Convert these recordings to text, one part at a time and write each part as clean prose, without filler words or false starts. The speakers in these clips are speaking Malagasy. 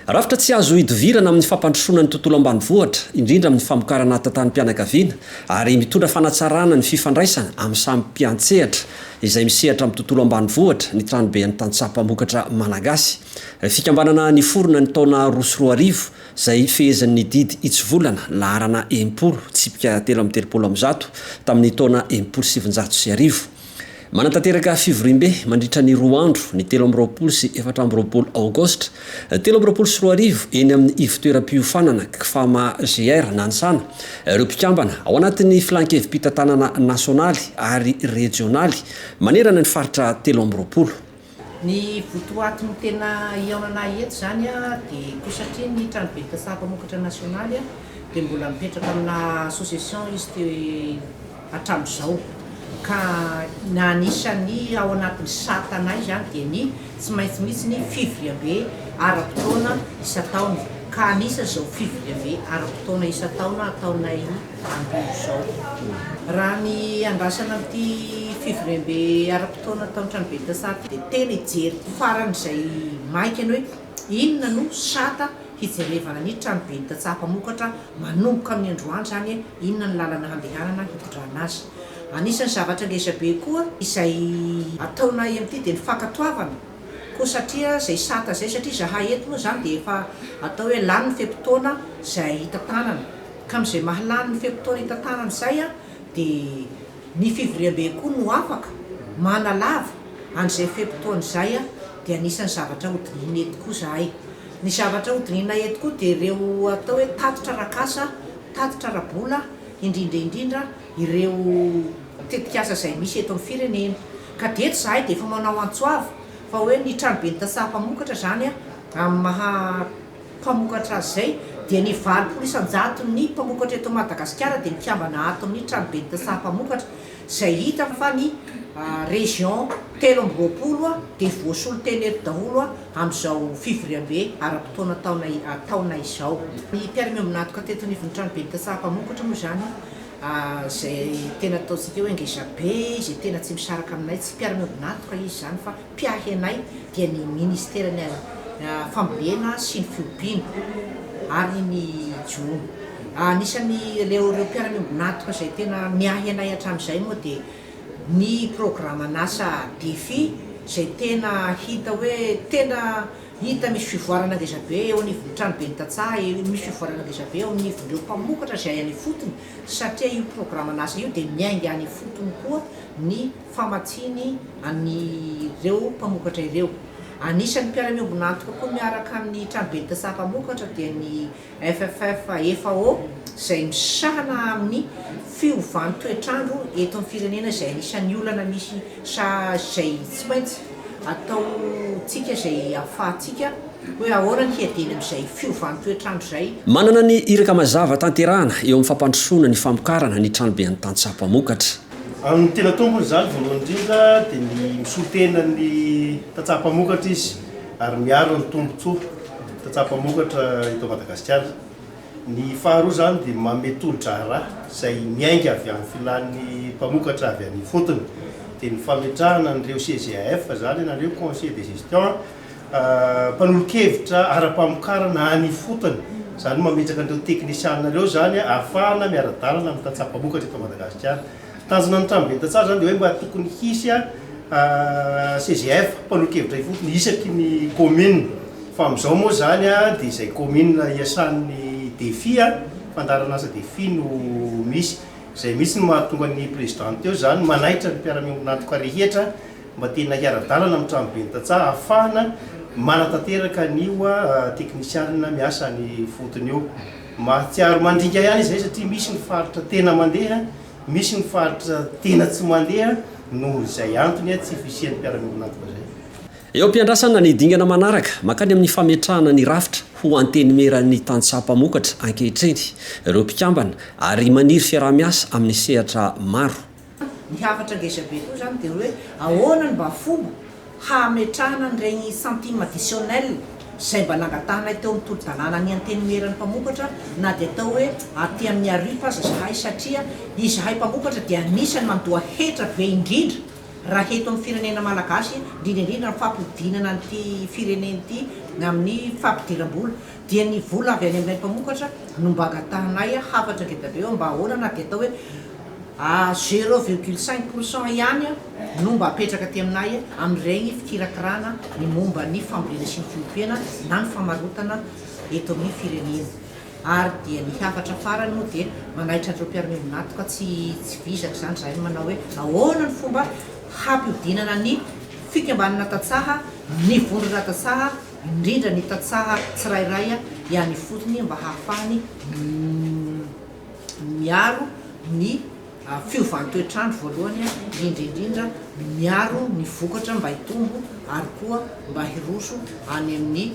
Rafitra tsy azo hidivirana amin'ny fampandrosoana ny tontolo ambanivohitra, indrindra amin'ny famokarana tantanam-pianakaviana, ary mitondra fanatsarana ny fifandraisana amin'ny samy mpiantsehatra izay misehatra amin'ny tontolo ambanivohitra ny tranoben'ny tantsaha-mpamokatra malagasy. Fikambanana niforona ny taona 2024 izay fehezan'ny didy Itsivolana laharana 10 tsipika 13 tamin'ny taona 1709. Manatanteraka fivoriam-be mandritra ny 2 andro ny 13 sy 14 aogositra 1324 eny amin'ny ivitoeram-piofanana Kfama GR Nansana ireo mpikambana ao anatin'ny filankevi-pitantanana nasionaly ary regionaly manerana ny faritra 13. Ny votoatiny tena iaonana eto zany dia koa satria ny tranobe tantsaha-mpamokatra nasionaly dia mbola mipetraka amina association izy teo hatramin'izao. Ka nanisany ao anatin'ny satanay zany dia ny tsy maintsy mihitsy ny fivoriam-be ara-potoana isa-taona. Ka anisany zao fivoriam-be ara-potoana isa-taona ataonay andro zao. Raha ny andrasana amin'ity fivoriam-be ara-potoana ataon'ny tranobe tantsaha dia tena hijery farany izay maika ny hoe inona no sata hijerevana ny tranobe tantsaha-mpamokatra manomboka amin'ny androany zany inona ny lalana handehanana hitondrana azy. Anisan'ny zavatra ngezabe koa izay ataonay amin'ity dia ny fankatoavana koa satria izay sata izay satria zahay eto moa zany dia efa atao hoe lany ny feim-potoana izay hita tanana. Ka amin'izay mahalany ny feim-potoana hita tanana izay dia ny fivoriam-be koa no afaka manalava an'izay feim-potoana izay dia anisan'ny zavatra hodiniana eto koa zahay. Ny zavatra hodiniana eto koa dia ireo atao hoe tatitra rakasa, tatitra rabola, indrindra ireo tetikasa izay misy eto amin'ny firenena. Ka deto zahay dia efa manao antsoava fa hoe ny tranobe ny tantsaha-mpamokatra zany amin'ny maha mpamokatra azy zay dia ny 900 ny mpamokatra eto Madagasikara dia mikambana ato amin'ny tranobe ny tantsaha-mpamokatra izay hita fa ny région 13 dia voasolo teny eto daholo amin'izao fivoriam-be ara-potoana taonay izao. Ny mpiara-miombinatoka teto anivon'ny tranobe ny tantsaha-mpamokatra moa zany izay tena ataontsika hoe ngezabe izay tena tsy misaraka aminay tsy mpiara-miombinatoka izy zany fa mpiahy anay dia ny ministerany fambolena sy ny fiompiana ary ny jony. Anisany ireo mpiara-miombinatoka izay tena miahy anay hatramin'izay moa dia ny programme anasa défi izay tena hita hoe tena hita misy fivoarana ngezabe eo anivon'ny tranobe ny tantsaha, misy fivoarana ngezabe eo anivon'ireo mpamokatra izay any fotony satria io programme anasa io dia miainga any fotony koa ny famatsiny an'ireo mpamokatra ireo. Anisan'ny mpiara-miombinatoka koa miaraka amin'ny tranobe ny tantsaha-mpamokatra dia ny FFF FAO izay misahana amin'ny fiovany toetrandro eto amin'ny firenena izay anisan'ny olana misy izay tsy maintsy ataontsika izay ahafahantsika hoe ahoana ny hiadeny amin'izay fiovany toetrandro izay. Manana ny iraka mazava tanterahana eo amin'ny fampandrosoana ny famokarana ny tranobe ny tantsaha-mpamokatra. Amin'ny tena tombony zany voalohany indrindra dia ny misotena ny tantsaha-mpamokatra izy ary miaro ny tombontsoa tantsaha-mpamokatra eto Madagasikara. Ny faharoa zany dia mametolo-draharaha izay miainga avy amin'ny filan'ny mpamokatra avy amin'ny fotony dia ny fametrahana n'ireo CGAF zany na ireo conseil de gestion mpanolo-kevitra ara-pamokarana any fotony zany mametraka an'ireo teknisianina ireo zany ahafahana miara-dalana amin'ny tantsaha-mpamokatra eto Madagasikara. Tanjona ny tranobe ny tantsaha zany dia hoe mba tokony hisy CGF mpanolo-kevitra fotony isaky ny commune fa amin'izao moa zany dia izay commune iasan'ny défi fandarana asa défi no misy izay misy no mahatonga ny présidente eo zany manaitra ny mpiara-miombinatoka rehetra mba tena hiara-dalana amin'ny tranobe ny tantsaha ahafahana manatanteraka an'io teknisianina miasa ny fotony eo. Mahatsiaro mandrika ihany izay satria misy ny faritra tena mandeha, misy ny faritra tena tsy mandeha noho izay antony tsy fisian'ny mpiara-miombinatoka zay. Eo am-piandrasana ny dingana manaraka makany amin'ny fametrahana ny rafitra ho antenimeran'ny tantsaha-mpamokatra ankehitriny ireo mpikambana ary maniry fiaraha-miasa amin'ny sehatra maro. Ny hafatra ngezabe koa zany dia hoe ahoana ny mba fomba hametrahana n'ireny centime additionnel izay mba nangatahana teo amin'ny tolo-dalàna ny antenimeran'ny mpamokatra na dia atao hoe aty amin'ny aripa aza zahay satria izahay mpamokatra dia anisany mandoa hetra be indrindra raha eto amin'ny firenena malagasy indrindra ny fampidinana n'ity firenena ity amin'ny fampidiram-bola dia ny vola avy any aminay mpamokatra no mba agatahanay hafatra ngeda be eo mba ahoana dia atao hoe 0,5% ihany no mba apetraka aty aminay amin'ireny fikirakirana ny momba ny fambolena sy ny fiompiana na ny famarotana eto amin'ny firenena. Ary dia ny hafatra farany moa dia manaitra an'ireo mpiara-miombonatoka tsy vizaka izany zay manao hoe ahoana ny fomba hampihodinana ny fikambanana tatsaha, ny vondrona tatsaha, indrindra ny tatsaha tsirairay ihany fotony mba hahafahany miaro ny fiovantoetrandro voalohany indrindrindrindra miaro ny vokatra mba hitombo ary koa mba hiroso any amin'ny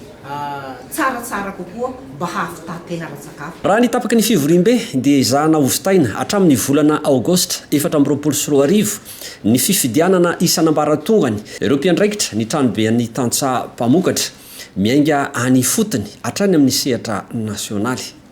tsaratsara kokoa mba hahafitahantena ara-tsakafo. Raha nitapaky ny fivorim-be dia izahana ovostaina hatramin'ny volana aogosta 2024 ny fifidianana isanambaratongany ireo mpiandraikitra ny tranobean'ny tantsaha mpamokatra miainga any fotony hatrany amin'ny sehatra nasionaly.